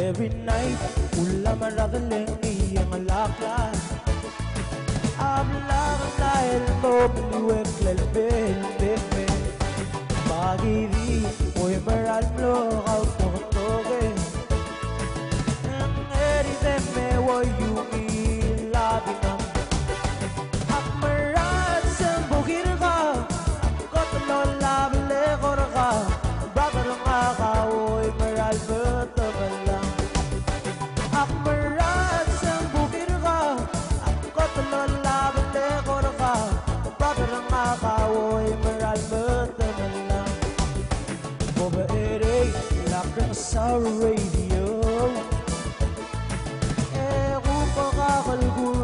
every night Ulla maragaling iyang alakla Habla el doble huecle el bebé Bagidi muy maral lo autotoge En eri de me voy yumi labinam Akmarat sembugir ka Kotlo labile gorga Bagar nga ka oy maral betagalang Akmarat sembugir ka Kotlo labile gorga Bagar nga ka oy maral betagalang Over ere lakang sa radio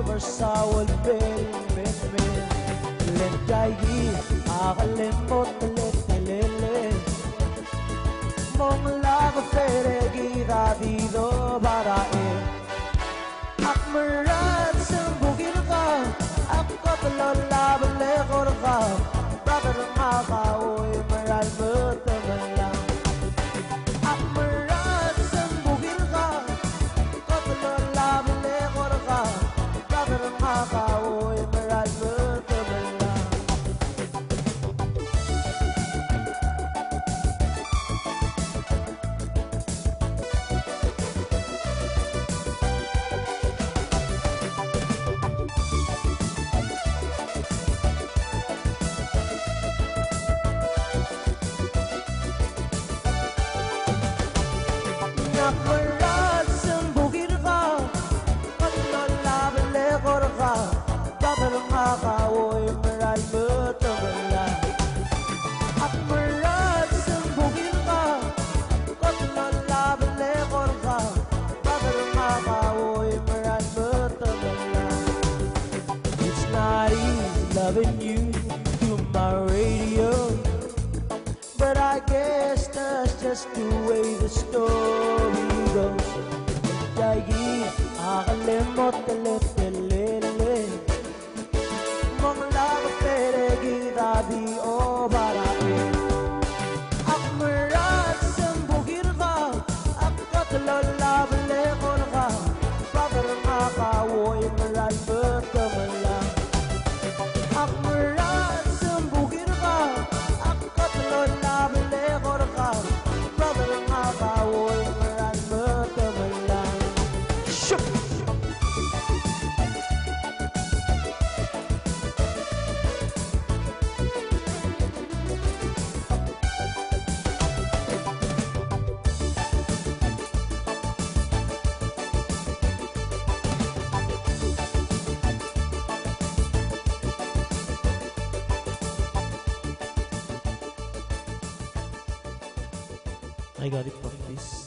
Bersawal bel bel Lentayi akalimot lele Mong lago fere girabido barae Akmarat sembugir ka Ako talolabale korka Bagar nga ka oy maral betagalang Akmarat sembugir ka Ako talolabale korka Makakaoy maral betagalang Nakmarat sembugir ka Katlalabale korka Bagar nga ka oy maral betagalang Akmarat sembugir ka Katlalabale korka Bagar nga ka oy maral betagalang It's not easy loving you through my radio But I guess that's just the way the story goes Yagi akalimot lele Mong lago fere girabi o barae Akmarat sembugir ka Akatlolabale korka Bagar nga ka oy maral betagalang Akmarat sembugir ka Akatlolabale korka Bagar nga ka oy maral betagalang I got it from this.